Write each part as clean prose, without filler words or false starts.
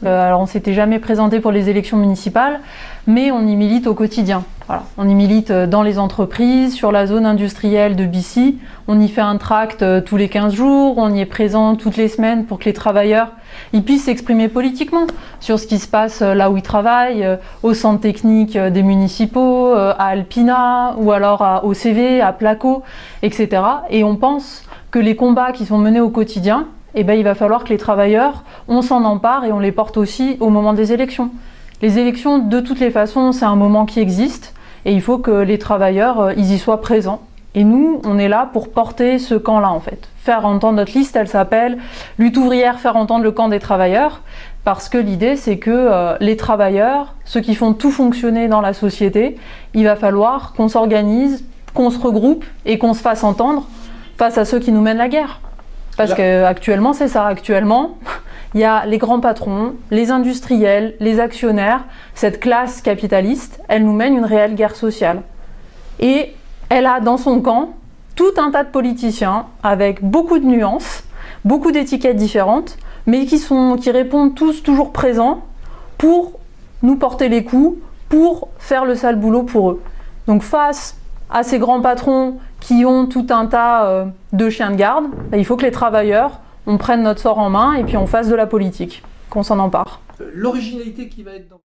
Alors on s'était jamais présenté pour les élections municipales, mais on y milite au quotidien. Voilà. On y milite dans les entreprises, sur la zone industrielle de Bissy. On y fait un tract tous les 15 jours, on y est présent toutes les semaines pour que les travailleurs ils puissent s'exprimer politiquement sur ce qui se passe là où ils travaillent, au centre technique des municipaux, à Alpina, ou alors à OCV, à Placo, etc. Et on pense que les combats qui sont menés au quotidien, eh ben, il va falloir que les travailleurs, on s'en empare et on les porte aussi au moment des élections. Les élections, de toutes les façons, c'est un moment qui existe et il faut que les travailleurs, ils y soient présents. Et nous, on est là pour porter ce camp-là, en fait. Faire entendre notre liste, elle s'appelle « Lutte ouvrière, faire entendre le camp des travailleurs », parce que l'idée, c'est que les travailleurs, ceux qui font tout fonctionner dans la société, il va falloir qu'on s'organise, qu'on se regroupe et qu'on se fasse entendre face à ceux qui nous mènent la guerre. Parce qu'actuellement, c'est ça. Actuellement, il y a les grands patrons, les industriels, les actionnaires. Cette classe capitaliste, elle nous mène une réelle guerre sociale. Et elle a dans son camp tout un tas de politiciens avec beaucoup de nuances, beaucoup d'étiquettes différentes, mais qui répondent tous toujours présents pour nous porter les coups, pour faire le sale boulot pour eux. Donc face à ces grands patrons qui ont tout un tas de chiens de garde, il faut que les travailleurs, on prenne notre sort en main et puis on fasse de la politique, qu'on s'en empare. L'originalité qui va être dans...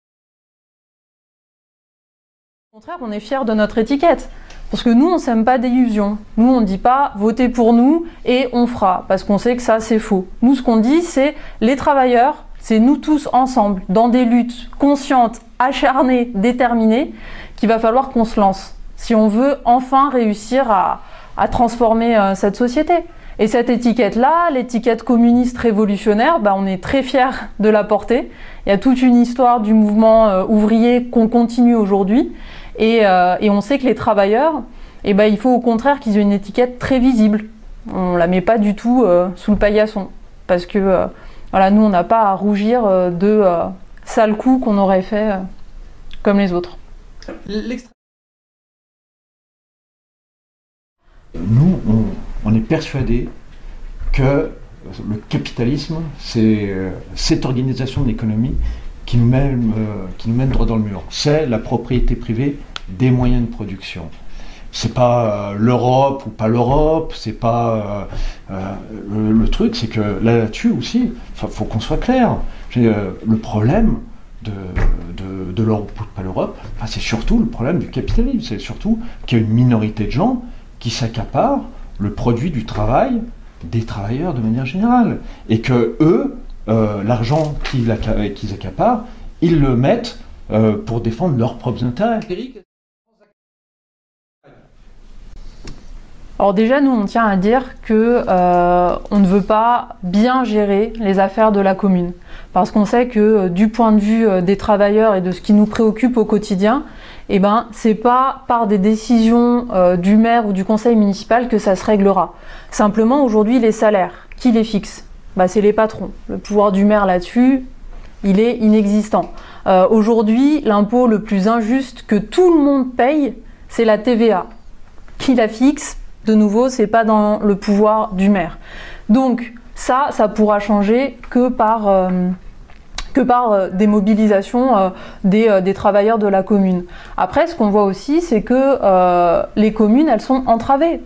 Au contraire, on est fiers de notre étiquette. Parce que nous, on ne sème pas d'illusions. Nous, on ne dit pas « votez pour nous et on fera », parce qu'on sait que ça, c'est faux. Nous, ce qu'on dit, c'est les travailleurs, c'est nous tous ensemble, dans des luttes conscientes, acharnées, déterminées, qu'il va falloir qu'on se lance, si on veut enfin réussir à transformer cette société. Et cette étiquette-là, l'étiquette communiste révolutionnaire, on est très fiers de la porter. Il y a toute une histoire du mouvement ouvrier qu'on continue aujourd'hui. Et on sait que les travailleurs, il faut au contraire qu'ils aient une étiquette très visible. On ne la met pas du tout sous le paillasson. Parce que voilà, nous, on n'a pas à rougir de sales coups qu'on aurait fait comme les autres. Nous, on est persuadés que le capitalisme, c'est cette organisation de l'économie qui nous mène droit dans le mur. C'est la propriété privée des moyens de production. C'est pas l'Europe ou pas l'Europe, c'est pas le truc, c'est que là-dessus aussi, faut qu'on soit clair. Le problème de l'Europe ou pas l'Europe, c'est surtout le problème du capitalisme. C'est surtout qu'il y a une minorité de gens qui s'accaparent le produit du travail des travailleurs de manière générale, et que eux, l'argent qu'ils accaparent, ils le mettent pour défendre leurs propres intérêts. Alors déjà, nous, on tient à dire que on ne veut pas bien gérer les affaires de la commune. Parce qu'on sait que du point de vue des travailleurs et de ce qui nous préoccupe au quotidien, c'est pas par des décisions du maire ou du conseil municipal que ça se réglera. Simplement, aujourd'hui, les salaires, qui les fixe? C'est les patrons. Le pouvoir du maire là-dessus, il est inexistant. Aujourd'hui, l'impôt le plus injuste que tout le monde paye, c'est la TVA. Qui la fixe? De nouveau, c'est pas dans le pouvoir du maire. Donc ça pourra changer que par des mobilisations des travailleurs de la commune. Après, ce qu'on voit aussi, c'est que les communes, elles sont entravées.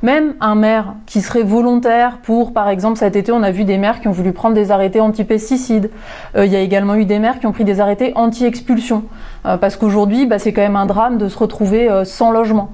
Même un maire qui serait volontaire pour, par exemple, cet été, on a vu des maires qui ont voulu prendre des arrêtés anti-pesticides. Il y a également eu des maires qui ont pris des arrêtés anti-expulsion. Parce qu'aujourd'hui, c'est quand même un drame de se retrouver sans logement.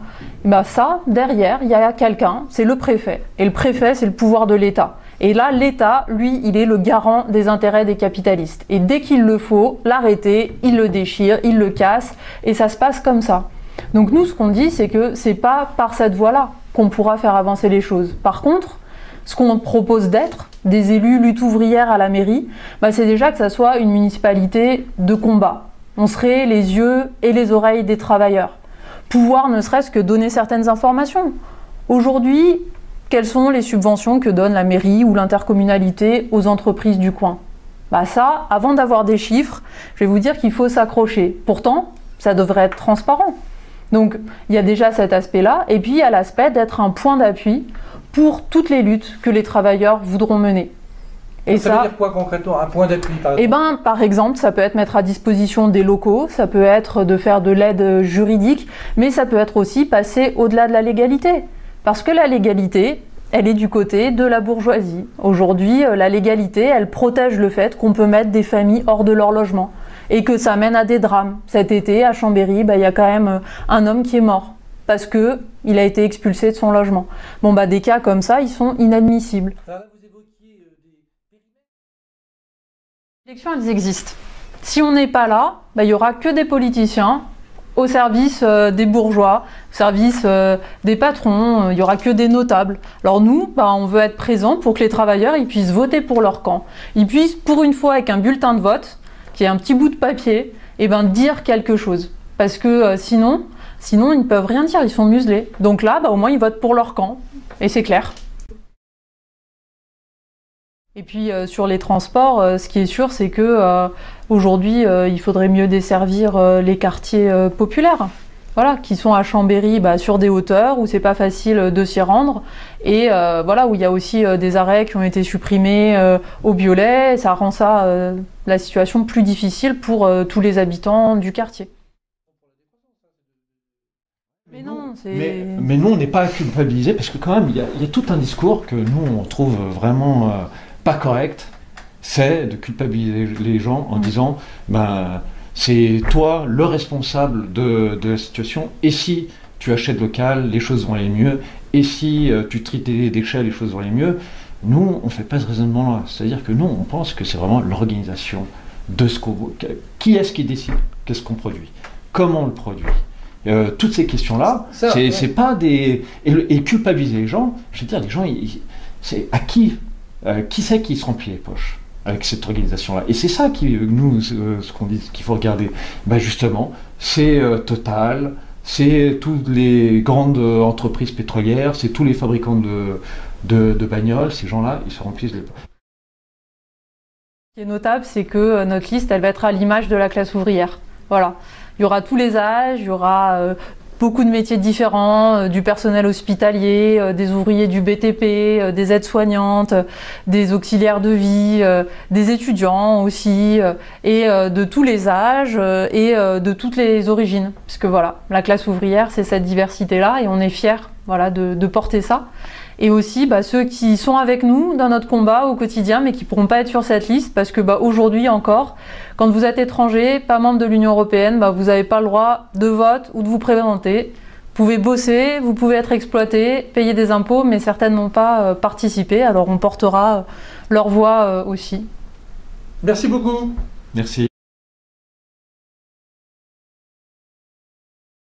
Ça, derrière, il y a quelqu'un, c'est le préfet. Et le préfet, c'est le pouvoir de l'État. Et là, l'État, lui, il est le garant des intérêts des capitalistes. Et dès qu'il le faut, l'arrêter, il le déchire, il le casse, et ça se passe comme ça. Donc nous, ce qu'on dit, c'est que c'est pas par cette voie-là qu'on pourra faire avancer les choses. Par contre, ce qu'on propose d'être, des élus lutte ouvrière à la mairie, c'est déjà que ça soit une municipalité de combat. On serait les yeux et les oreilles des travailleurs. Pouvoir ne serait-ce que donner certaines informations. Aujourd'hui, quelles sont les subventions que donne la mairie ou l'intercommunalité aux entreprises du coin? Ça, avant d'avoir des chiffres, je vais vous dire qu'il faut s'accrocher. Pourtant, ça devrait être transparent. Donc, il y a déjà cet aspect-là, et puis il y a l'aspect d'être un point d'appui pour toutes les luttes que les travailleurs voudront mener. Et ça veut dire quoi concrètement? Un point d'appui par exemple? Eh ben, par exemple, ça peut être mettre à disposition des locaux, ça peut être de faire de l'aide juridique, mais ça peut être aussi passer au-delà de la légalité. Parce que la légalité, elle est du côté de la bourgeoisie. Aujourd'hui, la légalité, elle protège le fait qu'on peut mettre des familles hors de leur logement et que ça mène à des drames. Cet été, à Chambéry, il y a quand même un homme qui est mort parce qu'il a été expulsé de son logement. Bon, des cas comme ça, ils sont inadmissibles. Les élections, elles existent. Si on n'est pas là, il n'y aura que des politiciens au service des bourgeois, au service des patrons, il n'y aura que des notables. Alors nous, on veut être présents pour que les travailleurs ils puissent voter pour leur camp. Ils puissent, pour une fois, avec un bulletin de vote, qui est un petit bout de papier, dire quelque chose. Parce que sinon, ils ne peuvent rien dire, ils sont muselés. Donc là, au moins, ils votent pour leur camp. Et c'est clair. Et puis sur les transports, ce qui est sûr, c'est que aujourd'hui, il faudrait mieux desservir les quartiers populaires, voilà, qui sont à Chambéry, sur des hauteurs où c'est pas facile de s'y rendre, et voilà, où il y a aussi des arrêts qui ont été supprimés au Biolay. Ça rend la situation plus difficile pour tous les habitants du quartier. Mais non, mais nous, on n'est pas culpabilisés parce que quand même, il y a tout un discours que nous, on trouve vraiment pas correct, c'est de culpabiliser les gens en disant c'est toi le responsable de la situation, et si tu achètes local, les choses vont aller mieux, et si tu tries tes déchets, les choses vont aller mieux. Nous, on ne fait pas ce raisonnement-là. C'est-à-dire que nous, on pense que c'est vraiment l'organisation de ce qu'on... Qui est-ce qui décide qu'est-ce qu'on produit? Comment on le produit? Toutes ces questions-là, c'est pas des... Et culpabiliser les gens, je veux dire, les gens, c'est à qui c'est qui se remplit les poches avec cette organisation-là? Et c'est ça ce qu'on dit qu'il faut regarder. Justement, c'est Total, c'est toutes les grandes entreprises pétrolières, c'est tous les fabricants de bagnoles. Ces gens-là, ils se remplissent les poches. Ce qui est notable, c'est que notre liste, elle va être à l'image de la classe ouvrière. Voilà. Il y aura tous les âges, il y aura beaucoup de métiers différents, du personnel hospitalier, des ouvriers du BTP, des aides-soignantes, des auxiliaires de vie, des étudiants aussi, et de tous les âges et de toutes les origines. Parce que voilà, la classe ouvrière, c'est cette diversité-là et on est fiers, voilà, de porter ça. Et aussi ceux qui sont avec nous dans notre combat au quotidien, mais qui ne pourront pas être sur cette liste, parce que aujourd'hui encore, quand vous êtes étranger, pas membre de l'Union européenne, vous n'avez pas le droit de vote ou de vous présenter. Vous pouvez bosser, vous pouvez être exploité, payer des impôts, mais certainement pas participer. Alors on portera leur voix aussi. Merci beaucoup. Merci.